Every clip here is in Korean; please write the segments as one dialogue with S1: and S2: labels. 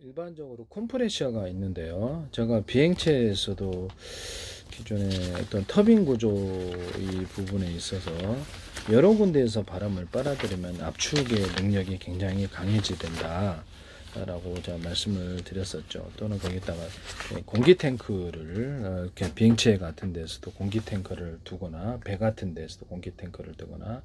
S1: 일반적으로 컴프레셔가 있는데요. 제가 비행체에서도 기존에 어떤 터빈 구조 이 부분에 있어서 여러 군데에서 바람을 빨아들이면 압축의 능력이 굉장히 강해지된다 라고 제가 말씀을 드렸었죠. 또는 거기다가 공기 탱크를 이렇게 비행체 같은 데서도 공기 탱크를 두거나 배 같은 데서도 공기 탱크를 두거나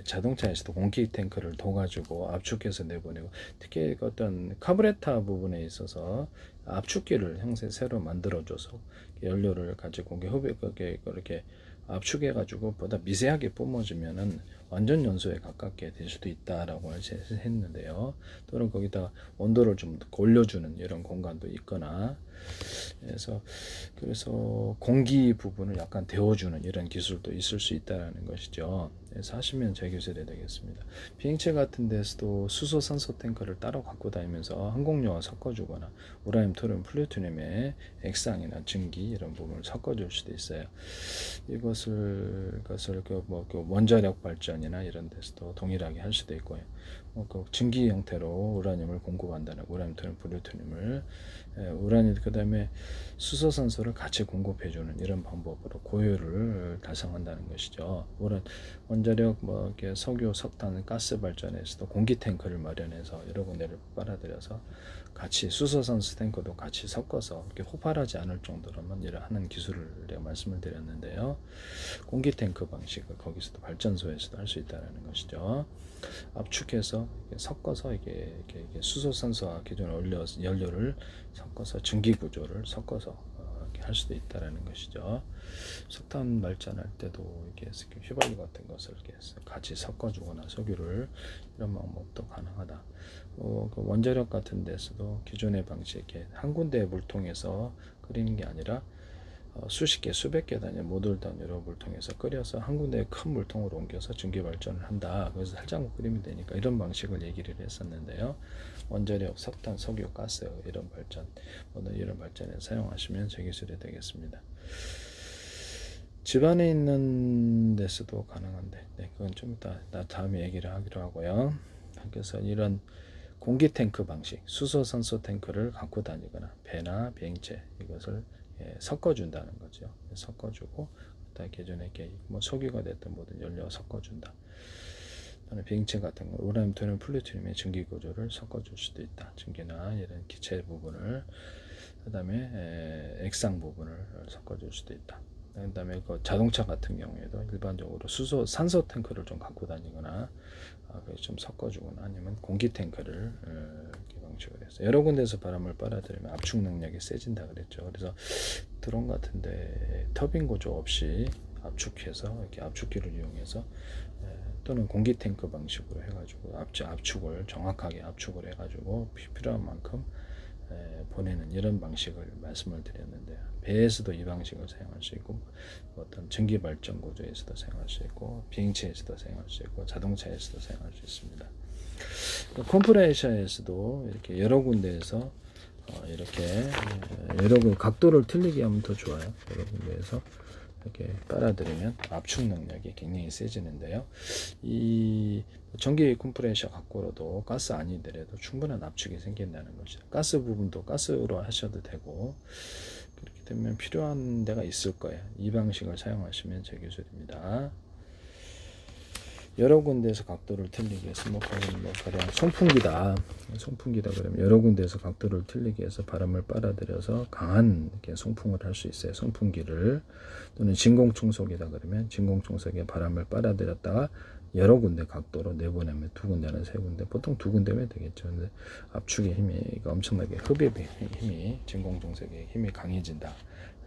S1: 자동차에서도 공기 탱크를 둬가지고 압축해서 내보내고, 특히 어떤 카브레타 부분에 있어서 압축기를 새로 만들어줘서 연료를 가지고 공기 흡입하게 이렇게 압축해가지고 보다 미세하게 뿜어주면은 완전 연소에 가깝게 될 수도 있다라고 했는데요. 또는 거기다 온도를 좀 올려주는 이런 공간도 있거나, 그래서 공기 부분을 약간 데워주는 이런 기술도 있을 수 있다는 것이죠. 그래서 하시면 제 기술이 되겠습니다. 비행체 같은 데서도 수소 산소 탱크를 따로 갖고 다니면서 항공료와 섞어주거나 우라늄, 토륨, 플루토늄의 액상이나 증기 이런 부분을 섞어줄 수도 있어요. 이것을 그 원자력 발전이나 이런 데서도 동일하게 할 수도 있고요. 그 증기 형태로 우라늄을 공급한다는, 우라늄, 토륨, 플루토늄을 우라늄 그다음에 수소산소를 같이 공급해주는 이런 방법으로 고효를 달성한다는 것이죠. 원자력 이렇게 석유, 석탄, 가스 발전에서도 공기 탱크를 마련해서 여러 군데를 빨아들여서 같이 수소산소 탱크도 같이 섞어서 이렇게 호발하지 않을 정도로만 하는 기술을 내가 말씀을 드렸는데요. 공기 탱크 방식을 거기서도 발전소에서도 할 수 있다는 것이죠. 압축해서 섞어서 이게 수소산소와 기존 연료를 섞어서 증기 구조를 섞어서 할 수도 있다라는 것이죠. 석탄 발전할 때도 이게 휘발유 같은 것을 이렇게 같이 섞어주거나 석유를, 이런 방법도 가능하다. 그 원자력 같은 데서도 기존의 방식에 한 군데 물통에서 끓이는 게 아니라 수십 개, 수백 개 단위, 모듈 단위로 물통에서 끓여서 한 군데 큰 물통으로 옮겨서 증기 발전을 한다. 그래서 살짝 끓이면 되니까 이런 방식을 얘기를 했었는데요. 원자력, 석탄, 석유, 가스 이런 발전, 이런 발전에 사용하시면 제 기술이 되겠습니다. 집안에 있는 데서도 가능한데, 그건 좀 이따 다음에 얘기를 하기로 하고요. 그래서 이런 공기 탱크 방식, 수소 산소 탱크를 갖고 다니거나 배나 비행체 이것을 섞어준다는 거죠. 섞어주고, 기존에 석유가 됐든 뭐든 연료 섞어준다. 또는 비행체 같은 거 우라늄, 토륨, 플루토늄의 증기 구조를 섞어줄 수도 있다. 증기나 이런 기체 부분을, 그다음에 액상 부분을 섞어줄 수도 있다. 그다음에 그 자동차 같은 경우에도 일반적으로 산소 탱크를 좀 갖고 다니거나 좀 섞어주거나 아니면 공기 탱크를 방식을 해서 여러 군데서 바람을 빨아들이면 압축 능력이 세진다 그랬죠. 그래서 드론 같은데 터빈 구조 없이 압축해서 이렇게 압축기를 이용해서 또는 공기 탱크 방식으로 해가지고 압축을 정확하게 압축을 해가지고 필요한 만큼 보내는 이런 방식을 말씀을 드렸는데, 배에서도 이 방식을 사용할 수 있고, 어떤 전기 발전 구조에서도 사용할 수 있고, 비행체에서도 사용할 수 있고, 자동차에서도 사용할 수 있습니다. 컴프레셔에서도 이렇게 여러 군데에서 이렇게 여러 군데 각도를 틀리게 하면 더 좋아요. 여러 군데에서 이렇게 빨아들이면 압축 능력이 굉장히 세지는데요. 이 전기 컴프레셔 갖고로도 가스 아니더라도 충분한 압축이 생긴다는 거죠. 가스 부분도 가스로 하셔도 되고, 그렇게 되면 필요한 데가 있을 거예요. 이 방식을 사용하시면 제 기술입니다. 여러 군데에서 각도를 틀리게 해서 가령 송풍기다 그러면 여러 군데에서 각도를 틀리게 해서 바람을 빨아들여서 강한 송풍을 할 수 있어요. 송풍기를. 또는 진공청소기다 그러면 진공청소기에 바람을 빨아들였다가 여러 군데 각도로 내보내면 두 군데는 세 군데, 보통 두 군데면 되겠죠. 근데 압축의 힘이 엄청나게, 흡입의 힘이, 진공청소기의 힘이 강해진다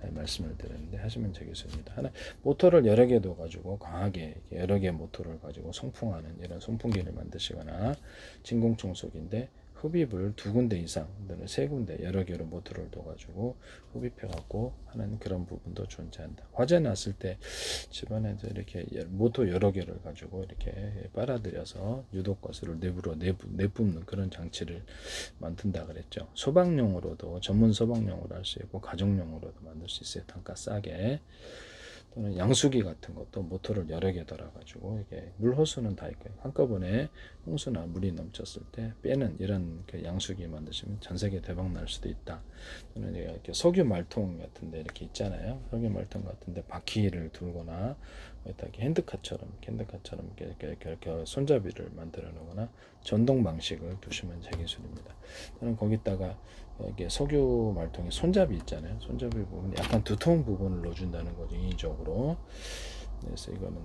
S1: 말씀을 드렸는데, 하시면 되겠습니다. 하나 모터를 여러 개 둬가지고 강하게 여러 개 모터를 가지고 송풍하는 이런 송풍기를 만드시거나, 진공청소기인데 흡입을 두 군데 이상 또는 세 군데 여러 개로 모터를 둬가지고 흡입해갖고 하는 그런 부분도 존재한다. 화재 났을 때 집안에서 이렇게 모터 여러 개를 가지고 이렇게 빨아들여서 유독가스를 내부로 내뿜는 그런 장치를 만든다 그랬죠. 소방용으로도, 전문 소방용으로 할 수 있고 가정용으로도 만들 수 있어요. 단가 싸게. 또는 양수기 같은 것도 모터를 여러 개 달아가지고 이게 물 호수는 다 있고요. 한꺼번에 홍수나 물이 넘쳤을 때 빼는 이런 그 양수기 만드시면 전 세계 대박 날 수도 있다. 또는 이렇게 석유 말통 같은데 이렇게 있잖아요. 석유 말통 같은데 바퀴를 둘거나 이렇게 핸드카처럼 이렇게 손잡이를 만들어 놓거나 전동 방식을 두시면 제 기술입니다. 또는 거기다가 이게 석유 말통에 손잡이 있잖아요. 손잡이 부분 약간 두터운 부분을 넣어준다는 거죠. 인위적으로. 그래서 이거는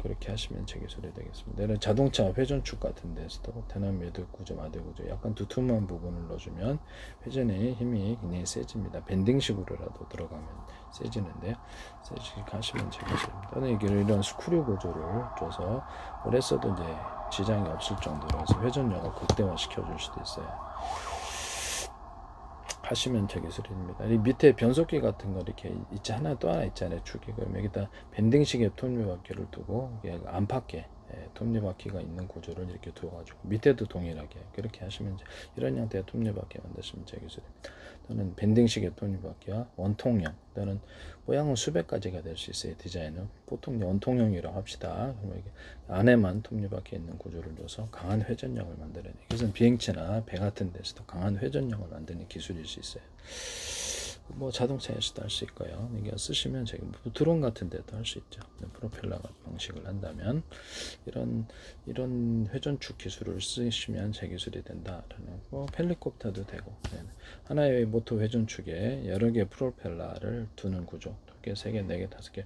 S1: 그렇게 하시면 제 기술이 되겠습니다. 내는 자동차 회전축 같은 데서도 대남 매듭 구조, 마대 구조 약간 두툼한 부분을 넣어주면 회전의 힘이 굉장히 세집니다. 밴딩식으로라도 들어가면 세지는데요. 세지게 하시면 제 기술입니다. 또는 이런 스크류 구조를 줘서 오래 써도 이제 지장이 없을 정도로 해서 회전력을 극대화 시켜줄 수도 있어요. 하시면 제 기술입니다. 이 밑에 변속기 같은 거 이렇게 하나 또 하나 있잖아요. 축이. 그럼 여기다 밴딩식의 톱니바퀴를 두고 안팎에 톱니바퀴가 있는 구조를 이렇게 두어가지고 밑에도 동일하게 그렇게 하시면 이런 형태의 톱니바퀴 만드시면 제 기술입니다. 또는 밴딩식의 톱니바퀴와 원통형 또는 모양은 수백 가지가 될 수 있어요. 디자인은 보통 원통형이라고 합시다. 그러면 이게 안에만 톱니바퀴 있는 구조를 줘서 강한 회전력을 만들어내요. 이것은 비행체나 배 같은 데서도 강한 회전력을 만드는 기술일 수 있어요. 뭐 자동차에서도 할 수 있고요. 이게 쓰시면 제가 드론 같은 데도 할 수 있죠. 프로펠러 방식을 한다면 이런 회전축 기술을 쓰시면 제 기술이 된다라는 거. 헬리콥터도 되고 하나의 모터 회전축에 여러 개의 프로펠러를 두는 구조. 2개, 3개, 4개, 5개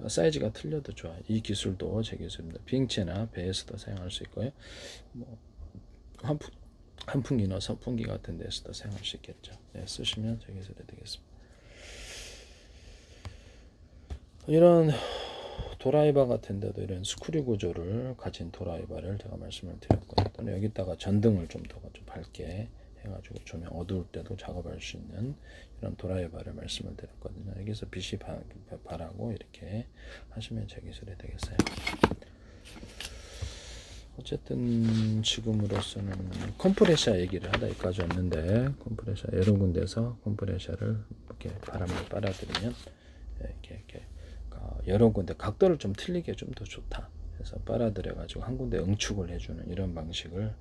S1: 사이즈가 틀려도 좋아요. 이 기술도 제 기술입니다. 비행체나 배에서도 사용할 수 있고요. 뭐 환풍기나 선풍기 같은 데서도 사용할 수 있겠죠. 쓰시면 제 기술이 되겠습니다. 이런 도라이버 같은 데도 이런 스크류 구조를 가진 도라이버를 제가 말씀을 드렸고요. 또는 여기다가 전등을 좀 더 밝게 해가지고 조명 어두울 때도 작업할 수 있는 이런 도라이버를 말씀을 드렸거든요. 여기서 빛이 바라고 이렇게 하시면 제 기술이 되겠어요. 어쨌든 지금으로서는 컴프레셔 얘기를 하다 여기까지 왔는데, 컴프레셔 여러 군데서 컴프레셔를 이렇게 바람을 빨아들이면 이렇게 여러 군데 각도를 좀 틀리게 좀 더 좋다. 그래서 빨아들여 가지고 한 군데 응축을 해주는 이런 방식을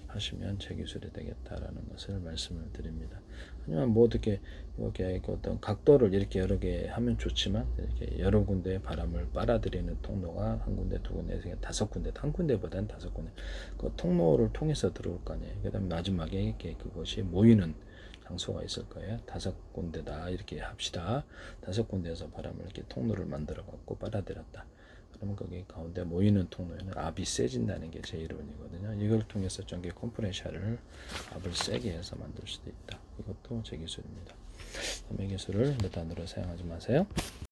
S1: 하시면 제 기술이 되겠다라는 것을 말씀을 드립니다. 하지만 뭐 어떻게 이렇게 어떤 각도를 이렇게 여러 개 하면 좋지만 이렇게 여러 군데 바람을 빨아들이는 통로가 한 군데, 두 군데, 세 개, 5군데, 한 군데보다는 5군데 그 통로를 통해서 들어올 거 아니에요. 그다음에 마지막에 이렇게 그것이 모이는 장소가 있을 거예요. 5군데다 이렇게 합시다. 5군데에서 바람을 이렇게 통로를 만들어 갖고 빨아들였다. 그러면 거기 가운데 모이는 통로에는 압이 세진다는 게 제 이론이거든요. 이걸 통해서 전기 컴프레셔를 압을 세게 해서 만들 수도 있다. 이것도 제 기술입니다. 이 기술을 무단으로 사용하지 마세요.